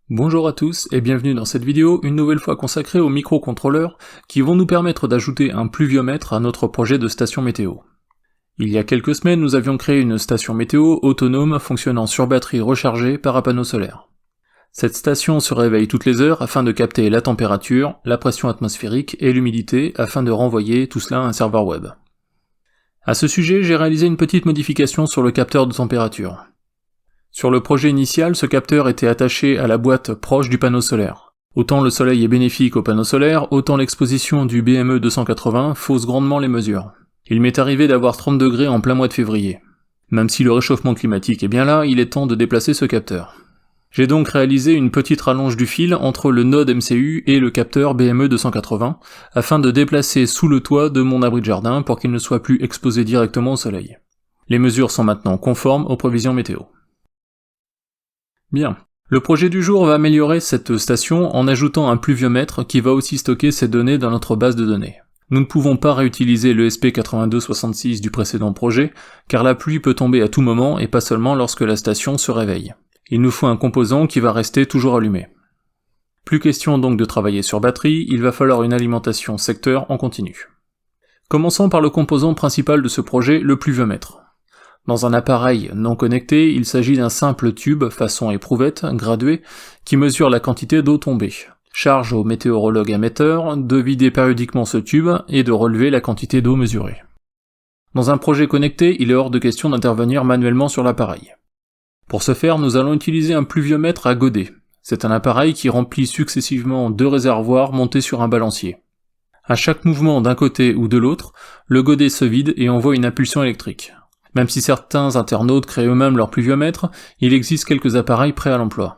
Bonjour à tous et bienvenue dans cette vidéo, une nouvelle fois consacrée aux microcontrôleurs qui vont nous permettre d'ajouter un pluviomètre à notre projet de station météo. Il y a quelques semaines, nous avions créé une station météo autonome fonctionnant sur batterie rechargée par un panneau solaire. Cette station se réveille toutes les heures afin de capter la température, la pression atmosphérique et l'humidité afin de renvoyer tout cela à un serveur web. À ce sujet, j'ai réalisé une petite modification sur le capteur de température. Sur le projet initial, ce capteur était attaché à la boîte proche du panneau solaire. Autant le soleil est bénéfique au panneau solaire, autant l'exposition du BME 280 fausse grandement les mesures. Il m'est arrivé d'avoir 30 degrés en plein mois de février. Même si le réchauffement climatique est bien là, il est temps de déplacer ce capteur. J'ai donc réalisé une petite rallonge du fil entre le node MCU et le capteur BME 280, afin de déplacer sous le toit de mon abri de jardin pour qu'il ne soit plus exposé directement au soleil. Les mesures sont maintenant conformes aux prévisions météo. Bien. Le projet du jour va améliorer cette station en ajoutant un pluviomètre qui va aussi stocker ces données dans notre base de données. Nous ne pouvons pas réutiliser le SP8266 du précédent projet, car la pluie peut tomber à tout moment et pas seulement lorsque la station se réveille. Il nous faut un composant qui va rester toujours allumé. Plus question donc de travailler sur batterie, il va falloir une alimentation secteur en continu. Commençons par le composant principal de ce projet, le pluviomètre. Dans un appareil non connecté, il s'agit d'un simple tube façon éprouvette, gradué, qui mesure la quantité d'eau tombée. Charge au météorologue émetteur de vider périodiquement ce tube et de relever la quantité d'eau mesurée. Dans un projet connecté, il est hors de question d'intervenir manuellement sur l'appareil. Pour ce faire, nous allons utiliser un pluviomètre à godet. C'est un appareil qui remplit successivement deux réservoirs montés sur un balancier. À chaque mouvement d'un côté ou de l'autre, le godet se vide et envoie une impulsion électrique. Même si certains internautes créent eux-mêmes leur pluviomètre, il existe quelques appareils prêts à l'emploi.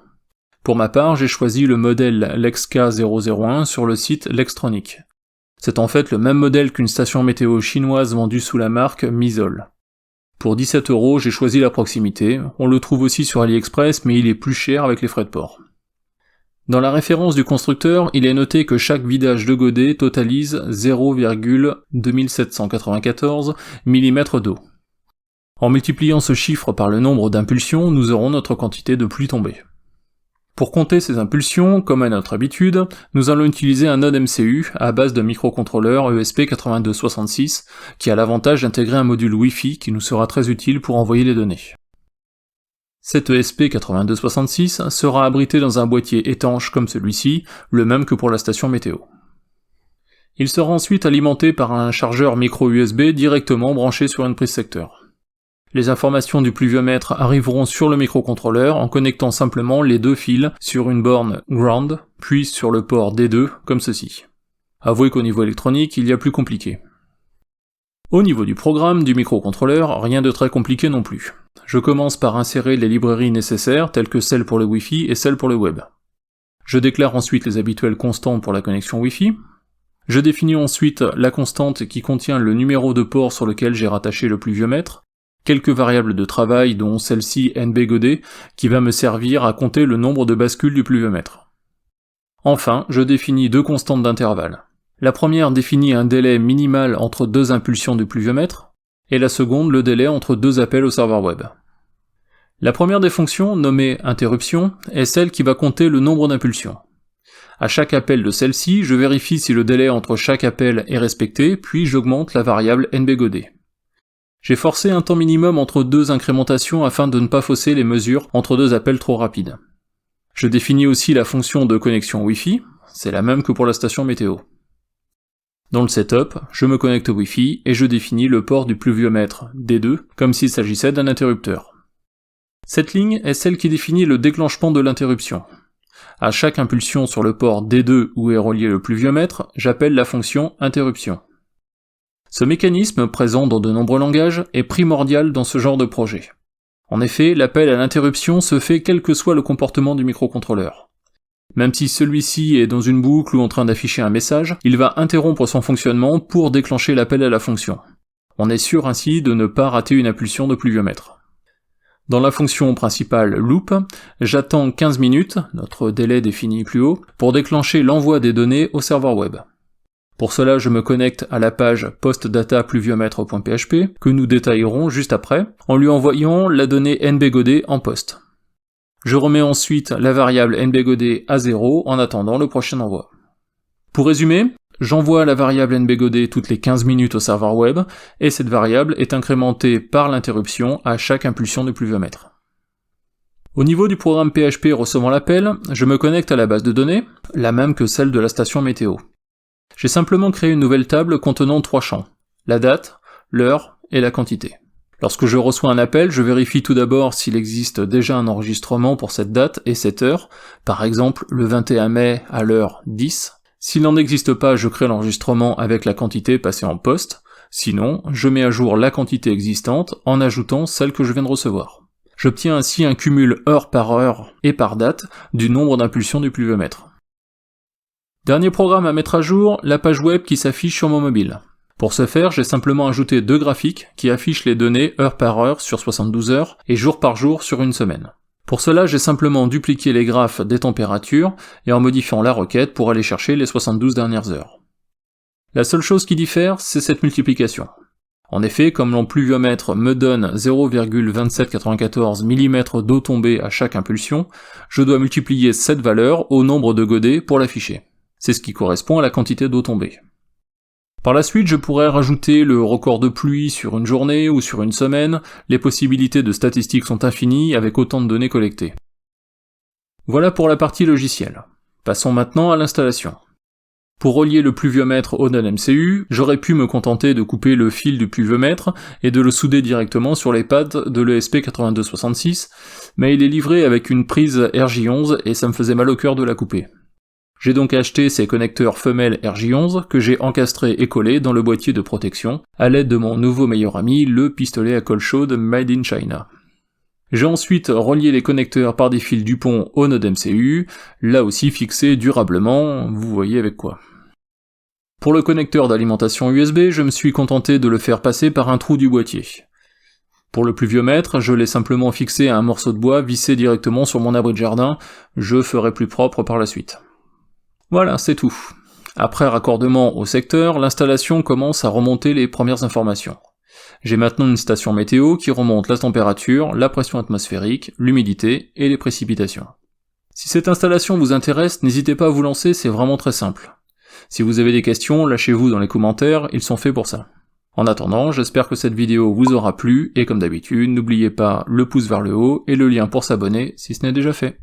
Pour ma part, j'ai choisi le modèle LexK001 sur le site Lextronic. C'est en fait le même modèle qu'une station météo chinoise vendue sous la marque Misol. Pour 17€, j'ai choisi la proximité, on le trouve aussi sur AliExpress mais il est plus cher avec les frais de port. Dans la référence du constructeur, il est noté que chaque vidage de godet totalise 0,2794 mm d'eau. En multipliant ce chiffre par le nombre d'impulsions, nous aurons notre quantité de pluie tombée. Pour compter ces impulsions, comme à notre habitude, nous allons utiliser un node MCU à base de microcontrôleur ESP8266 qui a l'avantage d'intégrer un module Wi-Fi qui nous sera très utile pour envoyer les données. Cet ESP8266 sera abrité dans un boîtier étanche comme celui-ci, le même que pour la station météo. Il sera ensuite alimenté par un chargeur micro USB directement branché sur une prise secteur. Les informations du pluviomètre arriveront sur le microcontrôleur en connectant simplement les deux fils sur une borne ground, puis sur le port D2, comme ceci. Avouez qu'au niveau électronique, il y a plus compliqué. Au niveau du programme du microcontrôleur, rien de très compliqué non plus. Je commence par insérer les librairies nécessaires, telles que celles pour le Wi-Fi et celles pour le web. Je déclare ensuite les habituels constants pour la connexion Wi-Fi. Je définis ensuite la constante qui contient le numéro de port sur lequel j'ai rattaché le pluviomètre, quelques variables de travail dont celle-ci NBGodet qui va me servir à compter le nombre de bascules du pluviomètre. Enfin, je définis deux constantes d'intervalle. La première définit un délai minimal entre deux impulsions du pluviomètre, et la seconde le délai entre deux appels au serveur web. La première des fonctions, nommée interruption, est celle qui va compter le nombre d'impulsions. À chaque appel de celle-ci, je vérifie si le délai entre chaque appel est respecté, puis j'augmente la variable NBGodet. J'ai forcé un temps minimum entre deux incrémentations afin de ne pas fausser les mesures entre deux appels trop rapides. Je définis aussi la fonction de connexion Wi-Fi, c'est la même que pour la station météo. Dans le setup, je me connecte au Wi-Fi et je définis le port du pluviomètre D2 comme s'il s'agissait d'un interrupteur. Cette ligne est celle qui définit le déclenchement de l'interruption. À chaque impulsion sur le port D2 où est relié le pluviomètre, j'appelle la fonction interruption. Ce mécanisme, présent dans de nombreux langages, est primordial dans ce genre de projet. En effet, l'appel à l'interruption se fait quel que soit le comportement du microcontrôleur. Même si celui-ci est dans une boucle ou en train d'afficher un message, il va interrompre son fonctionnement pour déclencher l'appel à la fonction. On est sûr ainsi de ne pas rater une impulsion de pluviomètre. Dans la fonction principale loop, j'attends 15 minutes, notre délai défini plus haut, pour déclencher l'envoi des données au serveur web. Pour cela, je me connecte à la page postdata-pluviomètre.php, que nous détaillerons juste après, en lui envoyant la donnée nbgod en post. Je remets ensuite la variable nbgod à 0 en attendant le prochain envoi. Pour résumer, j'envoie la variable nbgod toutes les 15 minutes au serveur web, et cette variable est incrémentée par l'interruption à chaque impulsion du pluviomètre. Au niveau du programme PHP recevant l'appel, je me connecte à la base de données, la même que celle de la station météo. J'ai simplement créé une nouvelle table contenant 3 champs, la date, l'heure et la quantité. Lorsque je reçois un appel, je vérifie tout d'abord s'il existe déjà un enregistrement pour cette date et cette heure, par exemple le 21 mai à l'heure 10. S'il n'en existe pas, je crée l'enregistrement avec la quantité passée en poste, sinon je mets à jour la quantité existante en ajoutant celle que je viens de recevoir. J'obtiens ainsi un cumul heure par heure et par date du nombre d'impulsions du pluviomètre. Dernier programme à mettre à jour, la page web qui s'affiche sur mon mobile. Pour ce faire, j'ai simplement ajouté 2 graphiques qui affichent les données heure par heure sur 72 heures et jour par jour sur une semaine. Pour cela, j'ai simplement dupliqué les graphes des températures et en modifiant la requête pour aller chercher les 72 dernières heures. La seule chose qui diffère, c'est cette multiplication. En effet, comme mon pluviomètre me donne 0,2794 mm d'eau tombée à chaque impulsion, je dois multiplier cette valeur au nombre de godets pour l'afficher. C'est ce qui correspond à la quantité d'eau tombée. Par la suite, je pourrais rajouter le record de pluie sur une journée ou sur une semaine, les possibilités de statistiques sont infinies avec autant de données collectées. Voilà pour la partie logicielle. Passons maintenant à l'installation. Pour relier le pluviomètre au node MCU, j'aurais pu me contenter de couper le fil du pluviomètre et de le souder directement sur les pads de l'ESP8266, mais il est livré avec une prise RJ11 et ça me faisait mal au cœur de la couper. J'ai donc acheté ces connecteurs femelles RJ11 que j'ai encastrés et collés dans le boîtier de protection, à l'aide de mon nouveau meilleur ami, le pistolet à colle chaude Made in China. J'ai ensuite relié les connecteurs par des fils Dupont au node MCU, là aussi fixés durablement, vous voyez avec quoi. Pour le connecteur d'alimentation USB, je me suis contenté de le faire passer par un trou du boîtier. Pour le pluviomètre, je l'ai simplement fixé à un morceau de bois vissé directement sur mon abri de jardin, je ferai plus propre par la suite. Voilà, c'est tout. Après raccordement au secteur, l'installation commence à remonter les premières informations. J'ai maintenant une station météo qui remonte la température, la pression atmosphérique, l'humidité et les précipitations. Si cette installation vous intéresse, n'hésitez pas à vous lancer, c'est vraiment très simple. Si vous avez des questions, lâchez-vous dans les commentaires, ils sont faits pour ça. En attendant, j'espère que cette vidéo vous aura plu, et comme d'habitude, n'oubliez pas le pouce vers le haut et le lien pour s'abonner si ce n'est déjà fait.